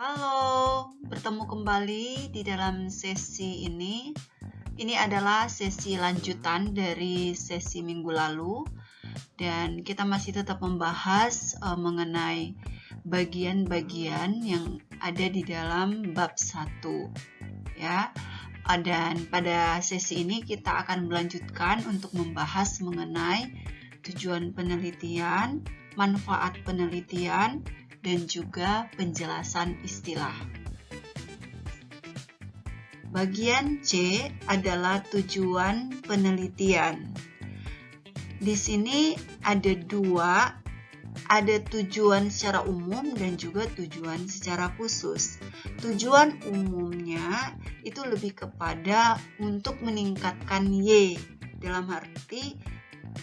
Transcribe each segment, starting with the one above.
Halo, bertemu kembali di dalam sesi ini. Ini adalah sesi lanjutan dari sesi minggu lalu dan kita masih tetap membahas mengenai bagian-bagian yang ada di dalam bab 1 ya. Dan pada sesi ini kita akan melanjutkan untuk membahas mengenai tujuan penelitian, manfaat penelitian, dan juga penjelasan istilah. Bagian C adalah tujuan penelitian. Di sini ada dua, ada tujuan secara umum dan juga tujuan secara khusus. Tujuan umumnya itu lebih kepada untuk meningkatkan Y, dalam arti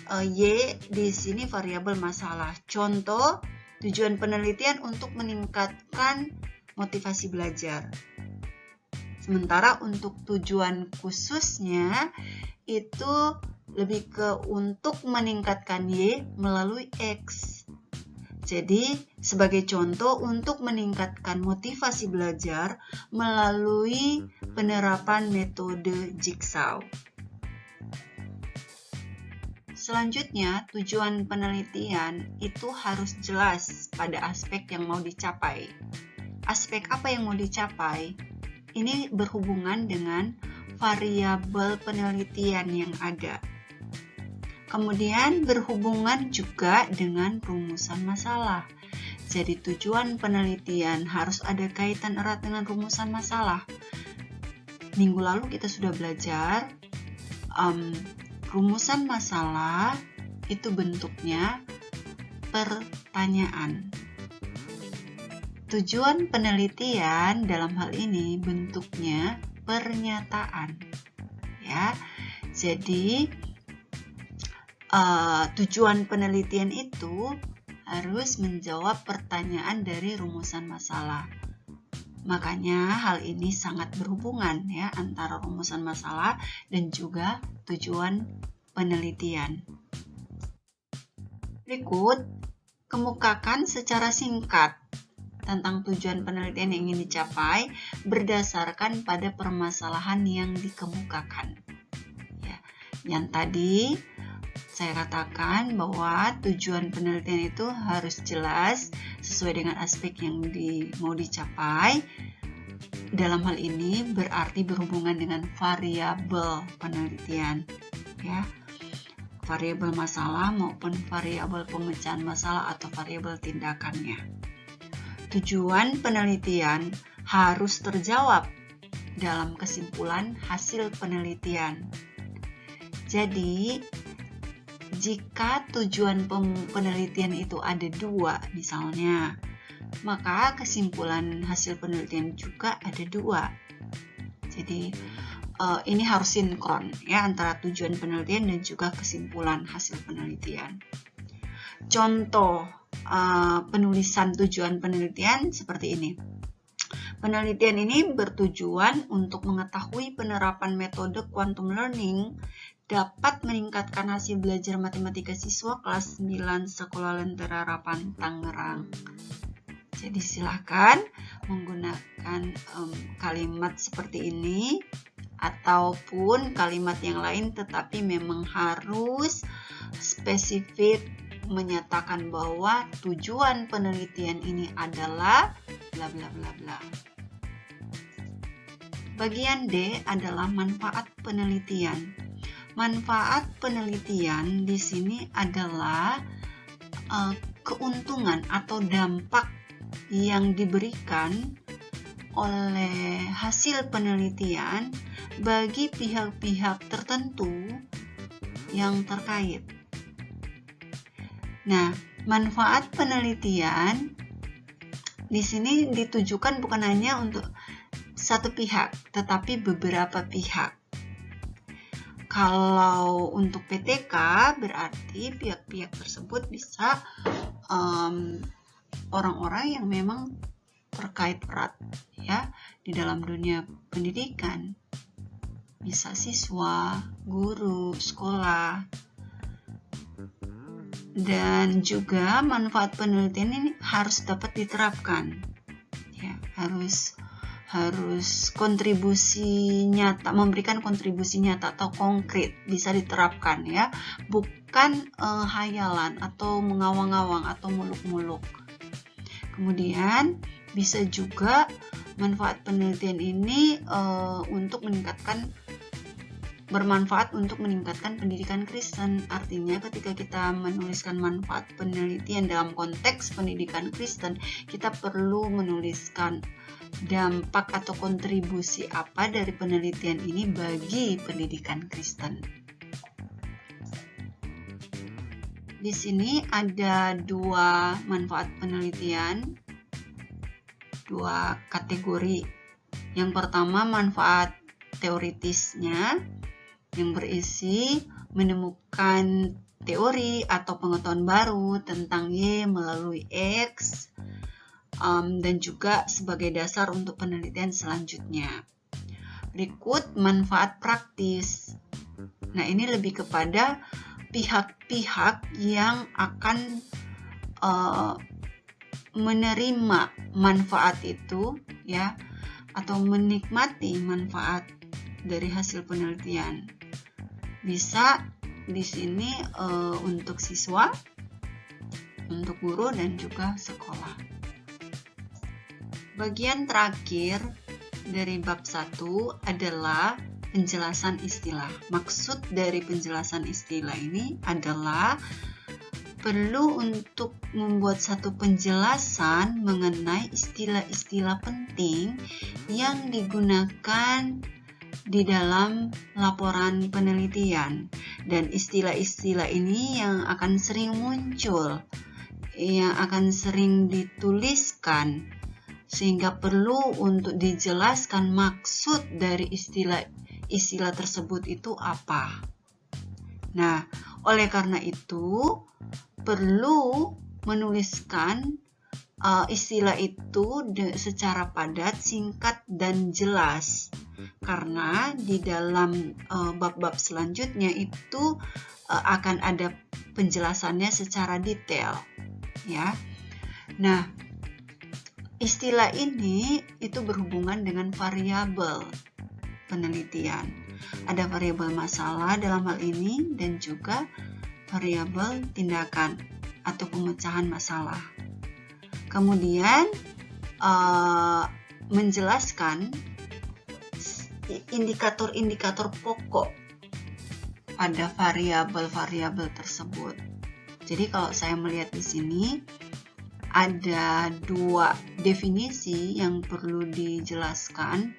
Y di sini variabel masalah. Contoh, tujuan penelitian untuk meningkatkan motivasi belajar. Sementara untuk tujuan khususnya itu lebih ke untuk meningkatkan Y melalui X. Jadi, sebagai contoh untuk meningkatkan motivasi belajar melalui penerapan metode Jigsaw. Selanjutnya, tujuan penelitian itu harus jelas pada aspek yang mau dicapai. Aspek apa yang mau dicapai? Ini berhubungan dengan variabel penelitian yang ada. Kemudian berhubungan juga dengan rumusan masalah. Jadi tujuan penelitian harus ada kaitan erat dengan rumusan masalah. Minggu lalu kita sudah belajar rumusan masalah itu bentuknya pertanyaan. Tujuan penelitian dalam hal ini bentuknya pernyataan. Ya. Jadi tujuan penelitian itu harus menjawab pertanyaan dari rumusan masalah. Makanya hal ini sangat berhubungan ya antara rumusan masalah dan juga tujuan penelitian. Berikut, kemukakan secara singkat tentang tujuan penelitian yang ingin dicapai berdasarkan pada permasalahan yang dikemukakan. Ya, yang tadi saya katakan bahwa tujuan penelitian itu harus jelas sesuai dengan aspek yang mau dicapai. Dalam hal ini berarti berhubungan dengan variabel penelitian, ya, variabel masalah maupun variabel pemecahan masalah atau variabel tindakannya. Tujuan penelitian harus terjawab dalam kesimpulan hasil penelitian. Jadi, jika tujuan penelitian itu ada dua misalnya, maka kesimpulan hasil penelitian juga ada dua. Jadi ini harus sinkron ya antara tujuan penelitian dan juga kesimpulan hasil penelitian. Contoh penulisan tujuan penelitian seperti ini. Penelitian ini bertujuan untuk mengetahui penerapan metode quantum learning dapat meningkatkan hasil belajar matematika siswa kelas 9 Sekolah Lentera Harapan Tangerang. Jadi silakan menggunakan kalimat seperti ini ataupun kalimat yang lain, tetapi memang harus spesifik menyatakan bahwa tujuan penelitian ini adalah bla bla bla bla. Bagian D adalah manfaat penelitian. Manfaat penelitian di sini adalah keuntungan atau dampak yang diberikan oleh hasil penelitian bagi pihak-pihak tertentu yang terkait. Nah, manfaat penelitian di sini ditujukan bukan hanya untuk satu pihak, tetapi beberapa pihak. Kalau untuk PTK berarti pihak-pihak tersebut bisa orang-orang yang memang terkait erat ya di dalam dunia pendidikan. Bisa siswa, guru, sekolah. Dan juga manfaat penelitian ini harus dapat diterapkan. Ya, harus kontribusi nyata, memberikan kontribusi nyata atau konkret, bisa diterapkan ya, bukan hayalan atau mengawang-awang atau muluk-muluk. Kemudian bisa juga manfaat penelitian ini bermanfaat untuk meningkatkan pendidikan Kristen. Artinya ketika kita menuliskan manfaat penelitian dalam konteks pendidikan Kristen, kita perlu menuliskan dampak atau kontribusi apa dari penelitian ini bagi pendidikan Kristen. Di sini ada 2 manfaat penelitian, 2 kategori. Yang pertama manfaat teoritisnya, yang berisi menemukan teori atau pengetahuan baru tentang Y melalui X, dan juga sebagai dasar untuk penelitian selanjutnya. Berikut manfaat praktis. Nah, ini lebih kepada pihak-pihak yang akan menerima manfaat itu ya, atau menikmati manfaat dari hasil penelitian. Bisa di sini untuk siswa, untuk guru, dan juga sekolah. Bagian terakhir dari bab 1 adalah penjelasan istilah. Maksud dari penjelasan istilah ini adalah perlu untuk membuat satu penjelasan mengenai istilah-istilah penting yang digunakan di dalam laporan penelitian, dan istilah-istilah ini yang akan sering muncul, yang akan sering dituliskan, sehingga perlu untuk dijelaskan maksud dari istilah tersebut itu apa. Nah, oleh karena itu perlu menuliskan istilah itu secara padat, singkat, dan jelas. Karena di dalam bab-bab selanjutnya itu akan ada penjelasannya secara detail, ya. Nah, istilah ini itu berhubungan dengan variabel penelitian. Ada variabel masalah dalam hal ini dan juga variabel tindakan atau pemecahan masalah. Kemudian menjelaskan indikator-indikator pokok pada variabel-variabel tersebut. Jadi kalau saya melihat di sini ada 2 definisi yang perlu dijelaskan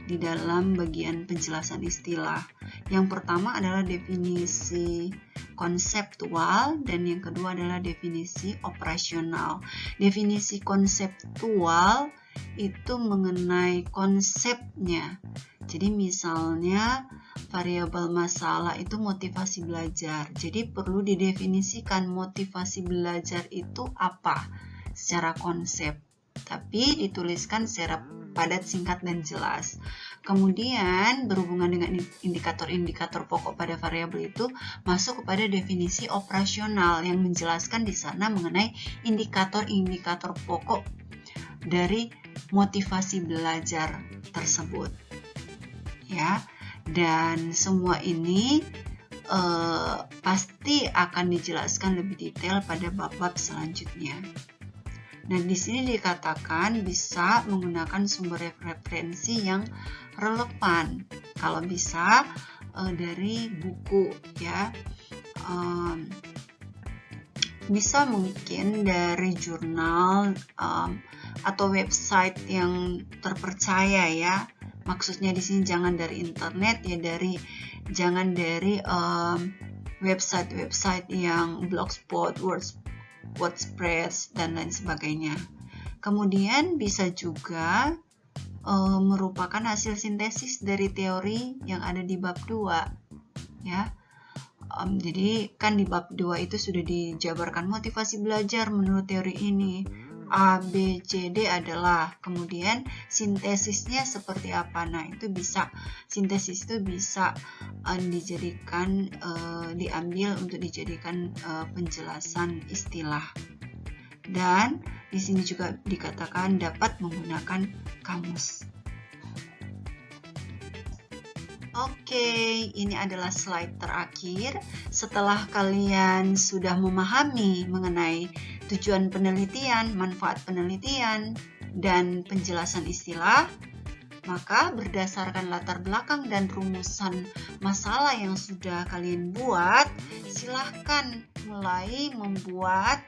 di dalam bagian penjelasan istilah. Yang pertama adalah definisi konseptual dan yang kedua adalah definisi operasional. Definisi konseptual itu mengenai konsepnya. Jadi misalnya variabel masalah itu motivasi belajar. Jadi perlu didefinisikan motivasi belajar itu apa secara konsep, tapi dituliskan secara padat, singkat, dan jelas. Kemudian berhubungan dengan indikator-indikator pokok pada variabel itu masuk kepada definisi operasional yang menjelaskan di sana mengenai indikator-indikator pokok dari motivasi belajar tersebut. Ya, dan semua ini pasti akan dijelaskan lebih detail pada bab-bab selanjutnya. Nah, di sini dikatakan bisa menggunakan sumber referensi yang relevan. Kalau bisa dari buku, ya, bisa mungkin dari jurnal atau website yang terpercaya, ya. Maksudnya di sini jangan dari internet, ya, jangan dari website-website yang Blogspot, WordPress, dan lain sebagainya. Kemudian bisa juga merupakan hasil sintesis dari teori yang ada di bab 2, ya. Jadi kan di bab 2 itu sudah dijabarkan motivasi belajar menurut teori ini. A, B, C, D adalah, kemudian sintesisnya seperti apa. Nah, itu bisa, sintesis itu bisa dijadikan, diambil untuk dijadikan penjelasan istilah. Dan Di sini juga dikatakan dapat menggunakan kamus. Oke, ini adalah slide terakhir. Setelah kalian sudah memahami mengenai tujuan penelitian, manfaat penelitian, dan penjelasan istilah, maka berdasarkan latar belakang dan rumusan masalah yang sudah kalian buat, silahkan mulai membuat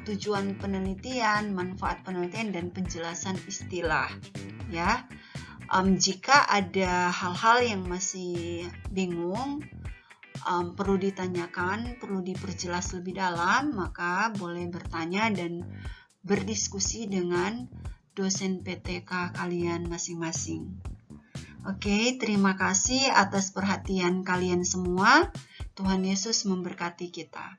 tujuan penelitian, manfaat penelitian, dan penjelasan istilah. Ya. Jika ada hal-hal yang masih bingung, perlu ditanyakan, perlu diperjelas lebih dalam, maka boleh bertanya dan berdiskusi dengan dosen PTK kalian masing-masing. Oke, terima kasih atas perhatian kalian semua. Tuhan Yesus memberkati kita.